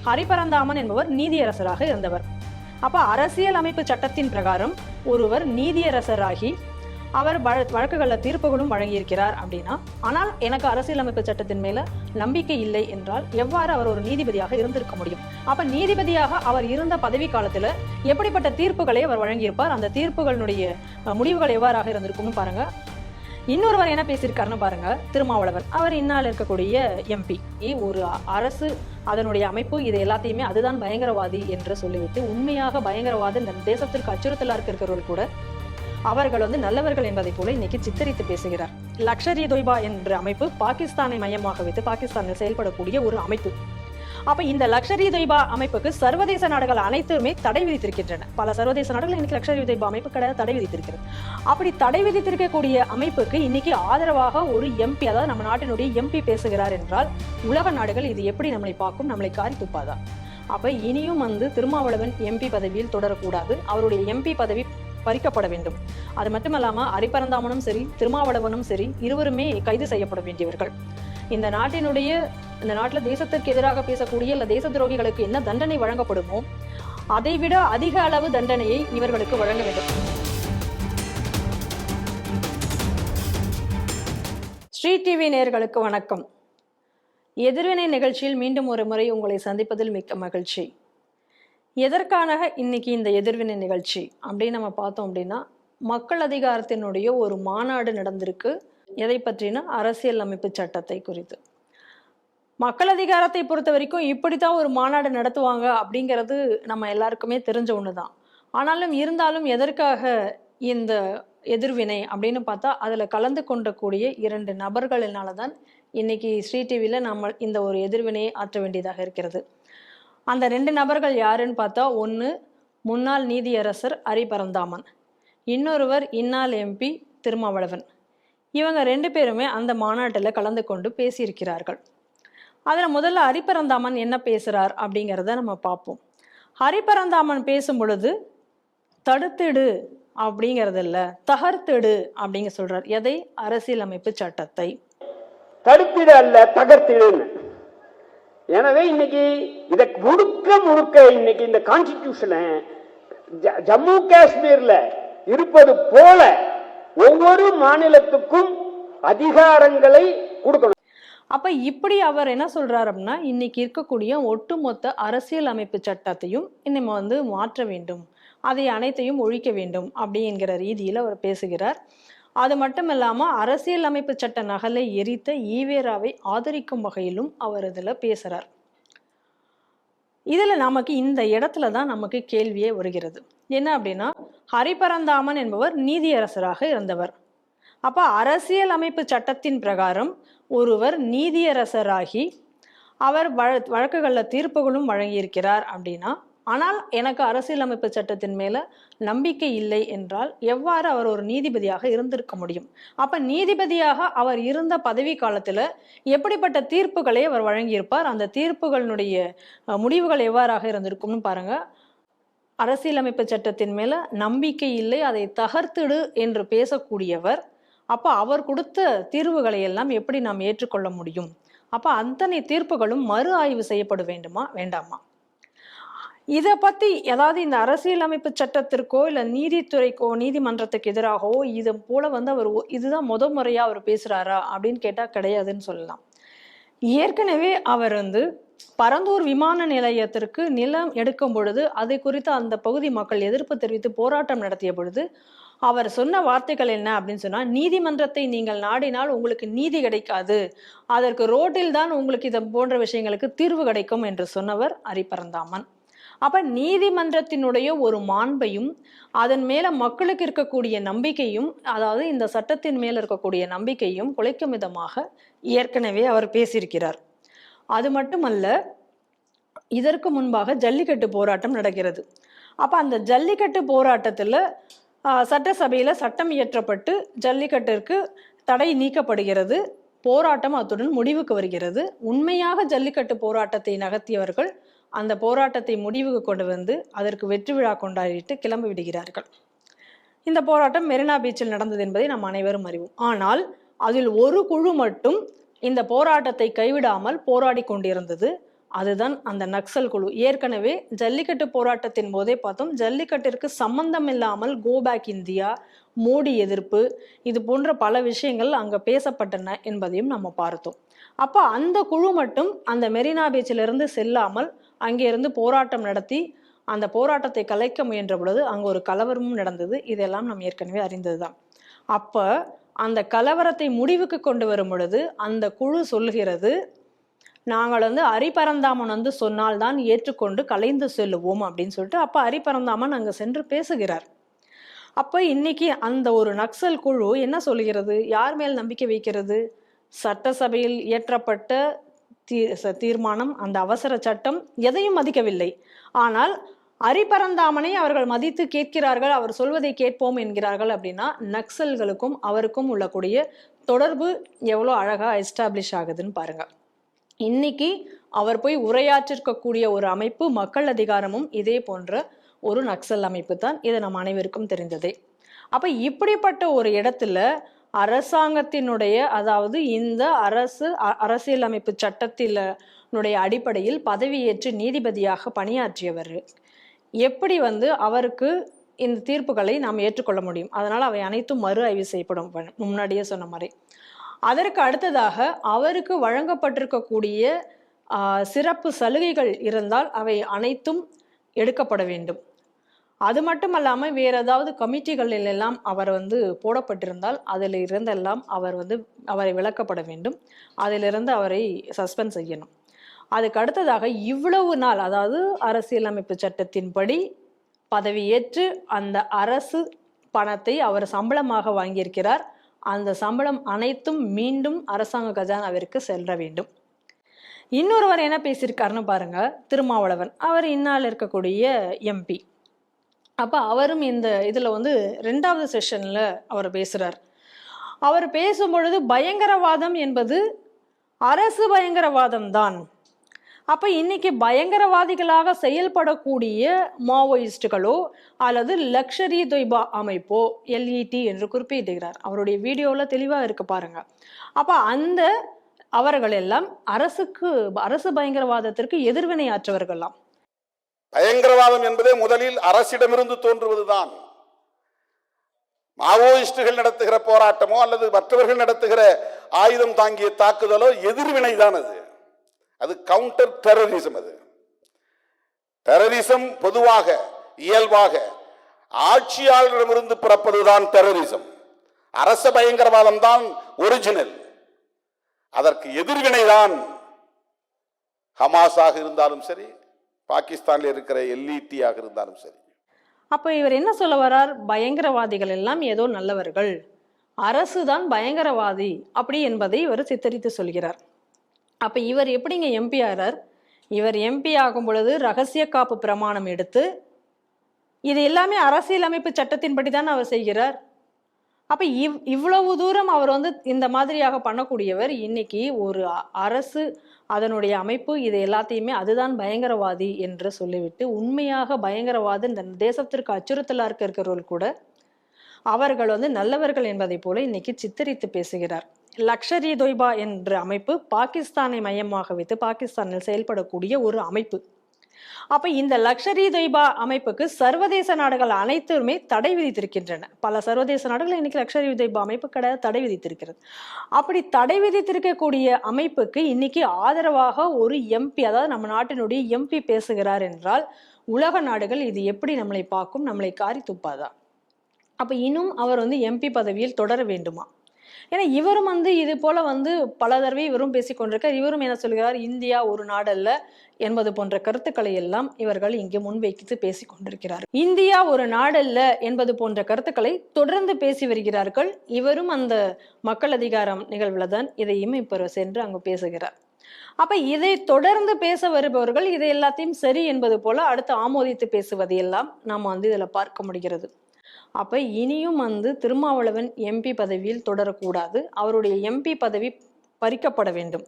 ஹரிபரந்தாமன் என்பவர் நீதியரசராக இருந்தவர். அப்ப அரசியல் அமைப்பு சட்டத்தின் பிரகாரம் ஒருவர் நீதியரசராகி அவர் வழக்குகளில் தீர்ப்புகளும் வழங்கியிருக்கிறார் அப்படின்னா, ஆனால் எனக்கு அரசியலமைப்பு சட்டத்தின் மேல நம்பிக்கை இல்லை என்றால் எவ்வாறு அவர் ஒரு நீதிபதியாக இருந்திருக்க முடியும்? அப்ப நீதிபதியாக அவர் இருந்த பதவி காலத்துல எப்படிப்பட்ட தீர்ப்புகளை அவர் வழங்கியிருப்பார், அந்த தீர்ப்புகளுடைய முடிவுகள் எவ்வாறாக இருந்திருக்கும்னு பாருங்க. இன்னொருவர் என்ன பேசியிருக்காருன்னு பாருங்க, திருமாவளவன். அவர் இந்நாள் இருக்கக்கூடிய எம்பி. ஒரு அரசு, அதனுடைய அமைப்பு, இது எல்லாத்தையுமே அதுதான் பயங்கரவாதி என்று சொல்லிவிட்டு, உண்மையாக பயங்கரவாதி இந்த தேசத்திற்கு அச்சுறுத்தலா இருக்கிறவர்கள் கூட அவர்கள் நல்லவர்கள் என்பதை போல இன்னைக்கு சித்தரித்து பேசுகிறார். லஷ்கர்-இ-தொய்பா என்ற அமைப்பு பாகிஸ்தானை மையமாக வைத்து பாகிஸ்தானில் செயல்படக்கூடிய ஒரு அமைப்பு. அப்ப இந்த லஷ்கர்-இ-தொய்பா அமைப்புக்கு சர்வதேச நாடுகள் அனைத்துமே தடை விதித்திருக்கின்றன. பல சர்வதேச நாடுகள் இன்னைக்கு லஷ்கர்-இ-தொய்பா அமைப்பு கிடையாது, தடை விதித்திருக்கிறது. அப்படி தடை விதித்திருக்கக்கூடிய அமைப்புக்கு இன்னைக்கு ஆதரவாக ஒரு எம்பி, அதாவது நம்ம நாட்டினுடைய எம்பி பேசுகிறார் என்றால் உலக நாடுகள் இது எப்படி நம்மளை பார்க்கும்? நம்மளை காரி துப்பாதா? அப்ப இனியும் திருமாவளவன் எம்பி பதவியில் தொடரக்கூடாது. அவருடைய எம்பி பதவி பறிக்கப்பட வேண்டும். அது மட்டுமல்லாம ஹரிபரந்தாமனும் சரி, திருமாவளவனும் சரி, இருவருமே கைது செய்யப்பட வேண்டியவர்கள். இந்த நாட்டுல தேசத்திற்கு எதிராக பேசக்கூடிய இல்ல தேச துரோகிகளுக்கு என்ன தண்டனை வழங்கப்படுமோ அதைவிட அதிக அளவு தண்டனையை இவர்களுக்கு வழங்க வேண்டும். ஸ்ரீ டிவி நேயர்களுக்கு வணக்கம். எதிர்வினை நிகழ்ச்சியில் மீண்டும் ஒரு முறை உங்களை சந்திப்பதில் மிக்க மகிழ்ச்சி. எதற்கான இன்னைக்கு இந்த எதிர்வினை நிகழ்ச்சி அப்படின்னு நம்ம பார்த்தோம் அப்படின்னா, மக்கள் அதிகாரத்தினுடைய ஒரு மாநாடு நடந்திருக்கு. எதை பற்றினா அரசியல் அமைப்பு சட்டத்தை குறித்து. மக்கள் அதிகாரத்தை பொறுத்த வரைக்கும் இப்படித்தான் ஒரு மாநாடு நடத்துவாங்க அப்படிங்கிறது நம்ம எல்லாருக்குமே தெரிஞ்ச ஒண்ணுதான். ஆனாலும் இருந்தாலும் எதற்காக இந்த எதிர்வினை அப்படின்னு பார்த்தா, அதுல கலந்து கொண்டக்கூடிய 2 நபர்களினாலதான் இன்னைக்கு ஸ்ரீ டிவியில நம்ம இந்த ஒரு எதிர்வினையை ஆற்ற வேண்டியதாக இருக்கிறது. அந்த 2 நபர்கள் யாருன்னு பார்த்தா, ஒன்று முன்னாள் நீதியரசர் ஹரிபரந்தாமன், இன்னொருவர் இந்நாள் எம்பி திருமாவளவன். இவங்க 2 பேருமே அந்த மாநாட்டில் கலந்து கொண்டு பேசியிருக்கிறார்கள். அதில் முதல்ல ஹரிபரந்தாமன் என்ன பேசுகிறார் அப்படிங்கிறத நம்ம பார்ப்போம். ஹரிபரந்தாமன் பேசும் பொழுது தடுத்திடு அப்படிங்கிறது இல்லை, தகர்த்திடு அப்படிங்க சொல்றார். எதை? அரசியலமைப்பு சட்டத்தை. தடுத்திட அல்ல, தகர்த்திடுன்னு. எனவே இன்னைக்கு இதை முழுக்க இன்னைக்கு இந்த கான்ஸ்டிடியூஷனை ஜம்மு காஷ்மீர்ல இருப்பது போல ஒவ்வொரு மாநிலத்துக்கும் அதிகாரங்களை கொடுக்கணும். அப்ப இப்படி அவர் என்ன சொல்றாரு அப்படின்னா, இன்னைக்கு இருக்கக்கூடிய ஒட்டுமொத்த அரசியல் அமைப்பு சட்டத்தையும் நம்ம மாற்ற வேண்டும், அதை அனைத்தையும் ஒழிக்க வேண்டும் அப்படிங்கிற ரீதியில் அவர் பேசுகிறார். அது மட்டும் இல்லாம அரசியல் அமைப்பு சட்ட நகலை எரித்த ஈவேராவை ஆதரிக்கும் வகையிலும் அவர் இதுல பேசுறார். இதுல நமக்கு இந்த இடத்துல தான் நமக்கு கேள்வியே வருகிறது. என்ன அப்படின்னா, ஹரிபரந்தாமன் என்பவர் நீதியரசராக இருந்தவர். அப்ப அரசியல் அமைப்பு சட்டத்தின் பிரகாரம் ஒருவர் நீதியரசராகி அவர் வழக்குகளில் தீர்ப்புகளும் வழங்கியிருக்கிறார் அப்படின்னா, ஆனால் எனக்கு அரசியலமைப்பு சட்டத்தின் மேல நம்பிக்கை இல்லை என்றால் எவ்வாறு அவர் ஒரு நீதிபதியாக இருந்திருக்க முடியும்? அப்ப நீதிபதியாக அவர் இருந்த பதவி காலத்துல எப்படிப்பட்ட தீர்ப்புகளை அவர் வழங்கியிருப்பார், அந்த தீர்ப்புகளினுடைய முடிவுகள் எவ்வாறாக இருந்திருக்கும்னு பாருங்க. அரசியலமைப்பு சட்டத்தின் மேல நம்பிக்கை இல்லை, அதை தகர்த்திடு என்று பேசக்கூடியவர். அப்ப அவர் கொடுத்த தீர்வுகளை எல்லாம் எப்படி நாம் ஏற்றுக்கொள்ள முடியும்? அப்ப அத்தனை தீர்ப்புகளும் மறு ஆய்வு செய்யப்பட வேண்டுமா வேண்டாமா? இதை பத்தி ஏதாவது இந்த அரசியலமைப்பு சட்டத்திற்கோ இல்ல நீதித்துறைக்கோ நீதிமன்றத்துக்கு எதிராகவோ இது போல அவர் இதுதான் முறையா அவர் பேசுறாரா அப்படின்னு கேட்டா கிடையாதுன்னு சொல்லலாம். ஏற்கனவே அவர் பரந்தூர் விமான நிலையத்திற்கு நிலம் எடுக்கும் பொழுது அதை குறித்து அந்த பகுதி மக்கள் எதிர்ப்பு தெரிவித்து போராட்டம் நடத்திய பொழுது அவர் சொன்ன வார்த்தைகள் என்ன அப்படின்னு சொன்னா, நீதிமன்றத்தை நீங்கள் நாடினால் உங்களுக்கு நீதி கிடைக்காது, அதற்கு ரோட்டில் தான் உங்களுக்கு இது போன்ற விஷயங்களுக்கு தீர்வு கிடைக்கும் என்று சொன்னவர் ஹரிபரந்தாமன். அப்ப நீதிமன்றத்தினுடைய ஒரு மாண்பையும் அதன் மேல மக்களுக்கு இருக்கக்கூடிய நம்பிக்கையும், அதாவது இந்த சட்டத்தின் மேல இருக்கக்கூடிய நம்பிக்கையும் குலைக்கும் விதமாக ஏற்கனவே அவர் பேசியிருக்கிறார். அது மட்டுமல்ல, இதற்கு முன்பாக ஜல்லிக்கட்டு போராட்டம் நடக்கிறது. அப்ப அந்த ஜல்லிக்கட்டு போராட்டத்துல சட்டசபையில சட்டம் இயற்றப்பட்டு ஜல்லிக்கட்டிற்கு தடை நீக்கப்படுகிறது. போராட்டம் அத்துடன் முடிவுக்கு வருகிறது. உண்மையாக ஜல்லிக்கட்டு போராட்டத்தை நகர்த்தியவர்கள் அந்த போராட்டத்தை முடிவுக்கு கொண்டு அதற்கு வெற்றி விழா கொண்டாடிட்டு கிளம்பி விடுகிறார்கள். இந்த போராட்டம் மெரினா பீச்சில் நடந்தது என்பதை நாம் அனைவரும் அறிவோம். ஆனால் அதில் ஒரு குழு மட்டும் இந்த போராட்டத்தை கைவிடாமல் போராடி கொண்டிருந்தது. அதுதான் அந்த நக்சல் குழு. ஏற்கனவே ஜல்லிக்கட்டு போராட்டத்தின் போதே பார்த்தோம், ஜல்லிக்கட்டிற்கு சம்பந்தம் இல்லாமல் கோ பேக் இந்தியா, மோடி எதிர்ப்பு, இது போன்ற பல விஷயங்கள் அங்க பேசப்பட்டன என்பதையும் நம்ம பார்த்தோம். அப்ப அந்த குழு மட்டும் அந்த மெரினா பீச்சிலிருந்து செல்லாமல் அங்கே இருந்து போராட்டம் நடத்தி அந்த போராட்டத்தை கலைக்க முயன்ற பொழுது அங்க ஒரு கலவரமும் நடந்தது. இதெல்லாம் நாம் ஏற்கனவே அறிந்ததுதான். அப்ப அந்த கலவரத்தை முடிவுக்கு கொண்டு வரும் பொழுது அந்த குழு சொல்லுகிறது, நாங்கள் அரிபரந்தாமன் சொன்னால்தான் ஏற்றுக்கொண்டு கலைந்து செல்லுவோம் அப்படின்னு சொல்லிட்டு அப்ப அரிபரந்தாமன் அங்க சென்று பேசுகிறார். அப்ப இன்னைக்கு அந்த ஒரு நக்சல் குழு என்ன சொல்லுகிறது, யார் மேல் நம்பிக்கை வைக்கிறது? சட்டசபையில் இயற்றப்பட்ட தீர்மானம், அந்த அவசர சட்டம் எதையும் மதிக்கவில்லை. ஆனால் அரிபரந்தாமனை அவர்கள் மதித்து கேட்கிறார்கள், அவர் சொல்வதை கேட்போம் என்கிறார்கள். அப்படின்னா நக்சல்களுக்கும் அவருக்கும் உள்ளக்கூடிய தொடர்பு எவ்வளோ அழகா எஸ்டாப்ளிஷ் ஆகுதுன்னு பாருங்க. இன்னைக்கு அவர் போய் உரையாற்றிருக்கக்கூடிய ஒரு அமைப்பு மக்கள் அதிகாரமும் இதே போன்ற ஒரு நக்சல் அமைப்பு தான். இது நம் அனைவருக்கும் தெரிந்ததே. அப்ப இப்படிப்பட்ட ஒரு இடத்துல அரசாங்கத்தினுடைய, அதாவது இந்த அரசியலமைப்பு சட்டத்தினுடைய அடிப்படையில் பதவியேற்று நீதிபதியாக பணியாற்றியவர் எப்படி அவருக்கு இந்த தீர்ப்புகளை நாம் ஏற்றுக்கொள்ள முடியும்? அதனால அவை அனைத்தும் மறு ஆய்வு செய்யப்படும், முன்னாடியே சொன்ன மாதிரி. அதற்கு அடுத்ததாக அவருக்கு வழங்கப்பட்டிருக்கக்கூடிய சிறப்பு சலுகைகள் இருந்தால் அவை அனைத்தும் எடுக்கப்பட வேண்டும். அது மட்டும் இல்லாமல் வேற ஏதாவது கமிட்டிகளில் எல்லாம் அவர் போடப்பட்டிருந்தால் அதில் இருந்தெல்லாம் அவரை விலக்கப்பட வேண்டும், அதிலிருந்து அவரை சஸ்பெண்ட் செய்யணும். அதுக்கு அடுத்ததாக இவ்வளவு நாள், அதாவது அரசியலமைப்பு சட்டத்தின்படி பதவியேற்று அந்த அரசு பணத்தை அவர் சம்பளமாக வாங்கியிருக்கிறார். அந்த சம்பளம் அனைத்தும் மீண்டும் அரசாங்க கஜானாவிற்கு செல்ல வேண்டும். இன்னொருவர் என்ன பேசியிருக்காருன்னு பாருங்க, திருமாவளவன். அவர் இந்நாள் இருக்கக்கூடிய எம்பி. அப்ப அவரும் இந்த இதுல 2வது செஷன்ல அவர் பேசுறார். அவர் பேசும் பொழுது பயங்கரவாதம் என்பது அரசு பயங்கரவாதம் தான். அப்ப இன்னைக்கு பயங்கரவாதிகளாக செயல்படக்கூடிய மாவோயிஸ்டுகளோ அல்லது லக்ஷரி தொய்பா அமைப்போ, LET என்று குறிப்பிடுகிறார். அவருடைய வீடியோல தெளிவா இருக்கு பாருங்க. அப்ப அவர்கள் எல்லாம் அரசு பயங்கரவாதத்திற்கு எதிர்வினை ஆற்றவர்கள்லாம். பயங்கரவாதம் என்பதே முதலில் அரசிடமிருந்து தோன்றுவதுதான். மாவோயிஸ்டுகள் நடத்துகிற போராட்டமோ அல்லது மற்றவர்கள் நடத்துகிற ஆயுதம் தாங்கிய தாக்குதலோ எதிர்வினை தான். அது கவுண்டர் டெரரிசம். அது டெரரிசம் பொதுவாக இயல்பாக ஆட்சியாளரிடமிருந்து பிறப்பதுதான் டெரரிசம். அரச பயங்கரவாதம் தான் ஒரிஜினல். அதற்கு எதிர்வினைதான் ஹமாஸாக இருந்தாலும் சரி, பாகிஸ்தானில் இருக்கிற LET ஆக இருந்தாலும் சரி. அப்ப இவர் என்ன சொல்ல வர்றார்? பயங்கரவாதிகள் எல்லாம் ஏதோ நல்லவர்கள், அரசுதான் பயங்கரவாதி அப்படி என்பதை இவர் சித்தரித்து சொல்கிறார். அப்ப இவர் எப்படிங்க MP ஆகிறார்? இவர் MP ஆகும் பொழுது ரகசிய காப்பு பிரமாணம் எடுத்து இது எல்லாமே அரசியலமைப்பு சட்டத்தின்படி தான் அவர் செய்கிறார். அப்ப இவ்வளவு தூரம் அவர் இந்த மாதிரியாக பண்ணக்கூடியவர் இன்னைக்கு ஒரு அரசு, அதனுடைய அமைப்பு, இது எல்லாத்தையுமே அதுதான் பயங்கரவாதி என்று சொல்லிவிட்டு உண்மையாக பயங்கரவாதி இந்த தேசத்திற்கு அச்சுறுத்தலா இருக்கிறவர்கள் கூட அவர்கள் நல்லவர்கள் என்பதை போல இன்னைக்கு சித்தரித்து பேசுகிறார். லக்ஷரி தொய்பா என்ற அமைப்பு பாகிஸ்தானை மையமாக வைத்து பாகிஸ்தானில் செயல்படக்கூடிய ஒரு அமைப்பு. அப்ப இந்த லக்ஷரி தொய்பா அமைப்புக்கு சர்வதேச நாடுகள் அனைத்துமே தடை விதித்திருக்கின்றன. பல சர்வதேச நாடுகள் இன்னைக்கு லக்ஷரி தொய்பா அமைப்பு தடை விதித்திருக்கிறது. அப்படி தடை விதித்திருக்கக்கூடிய அமைப்புக்கு இன்னைக்கு ஆதரவாக ஒரு MP, அதாவது நம்ம நாட்டினுடைய MP பேசுகிறார் என்றால் உலக நாடுகள் இது எப்படி நம்மளை பார்க்கும்? நம்மளை காரி துப்பாதா? அப்ப இன்னும் அவர் MP பதவியில் தொடர வேண்டுமா? ஏன்னா இவரும் இது போல பல தடவை இவரும் பேசிக்கொண்டிருக்கார். இவரும் என்ன சொல்கிறார்? இந்தியா ஒரு நாடல்ல என்பது போன்ற கருத்துக்களை எல்லாம் இவர்கள் இங்கே முன்வைத்து பேசிக் கொண்டிருக்கிறார். இந்தியா ஒரு நாடல்ல என்பது போன்ற கருத்துக்களை தொடர்ந்து பேசி வருகிறார்கள். இவரும் அந்த மக்கள் அதிகாரம் நிகழ்வுல தான் இதையும் இப்ப சென்று அங்கு பேசுகிறார். அப்ப இதை தொடர்ந்து பேச வருபவர்கள் இதை எல்லாத்தையும் சரி என்பது போல அடுத்து ஆமோதித்து பேசுவது எல்லாம் நாம் இதுல பார்க்க முடிகிறது. அப்ப இனியும் திருமாவளவன் MP பதவியில் தொடரக்கூடாது. அவருடைய MP பதவி பறிக்கப்பட வேண்டும்.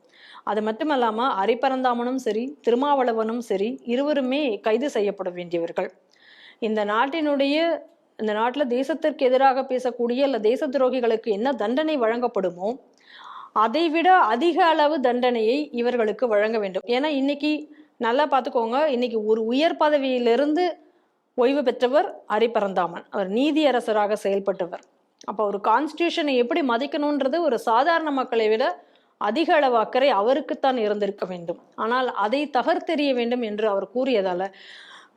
அது மட்டுமல்லாம அரிபரந்தாமனும் சரி, திருமாவளவனும் சரி, இருவருமே கைது செய்யப்பட வேண்டியவர்கள். இந்த நாட்டில் தேசத்திற்கு எதிராக பேசக்கூடிய அல்ல தேச துரோகிகளுக்கு என்ன தண்டனை வழங்கப்படுமோ அதைவிட அதிக அளவு தண்டனையை இவர்களுக்கு வழங்க வேண்டும். ஏன்னா இன்னைக்கு நல்லா பார்த்துக்கோங்க, இன்னைக்கு ஒரு உயர் பதவியிலிருந்து ஓய்வு பெற்றவர் ஹரிபரந்தாமன். அவர் நீதியரசராக செயல்பட்டவர். அப்போ ஒரு கான்ஸ்டியூஷனை எப்படி மதிக்கணும்ன்றது ஒரு சாதாரண மக்களை விட அதிக அளவு அக்கறை அவருக்குத்தான் இருந்திருக்க வேண்டும். ஆனால் அதை தகர்த்தெறிய வேண்டும் என்று அவர் கூறியதால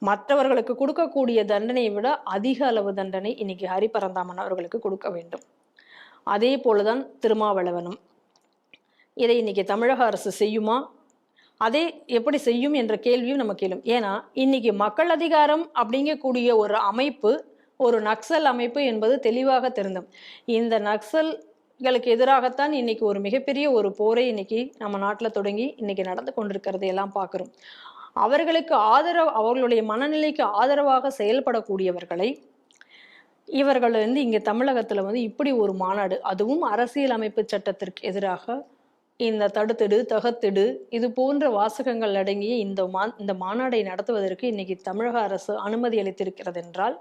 மற்றவர்களுக்கு கொடுக்கக்கூடிய தண்டனையை விட அதிக அளவு தண்டனை இன்னைக்கு ஹரிபரந்தாமன் அவர்களுக்கு கொடுக்க வேண்டும். அதே போலதான் திருமாவளவனும். இதை இன்னைக்கு தமிழக அரசு செய்யுமா? அதே எப்படி செய்யும் என்ற கேள்வியும் நமக்கு எழும். ஏன்னா இன்னைக்கு மக்கள் அதிகாரம் அப்படிங்கக்கூடிய ஒரு அமைப்பு ஒரு நக்சல் அமைப்பு என்பது தெளிவாக தெரிந்தோம். இந்த நக்சல்களுக்கு எதிராகத்தான் இன்னைக்கு ஒரு மிகப்பெரிய ஒரு போரை இன்னைக்கு நம்ம நாட்டில் தொடங்கி இன்னைக்கு நடந்து கொண்டிருக்கிறது எல்லாம் பார்க்குறோம். அவர்களுக்கு ஆதரவு, அவர்களுடைய மனநிலைக்கு ஆதரவாக செயல்படக்கூடியவர்களை இவர்கள் இங்கே தமிழகத்தில் இப்படி ஒரு மாநாடு, அதுவும் அரசியல் அமைப்பு சட்டத்திற்கு எதிராக இந்த தடுத்திடு தகத்திடு இது போன்ற வாசகங்கள் அடங்கிய இந்த மாநாடை நடத்துவதற்கு இன்னைக்கு தமிழக அரசு அனுமதி அளித்திருக்கிறது என்றால்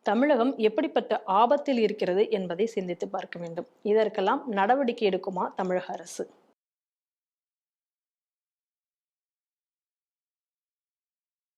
தமிழகம் எப்படிப்பட்ட ஆபத்தில் இருக்கிறது என்பதை சிந்தித்து பார்க்க வேண்டும். இதற்கெல்லாம் நடவடிக்கை எடுக்குமா தமிழக அரசு?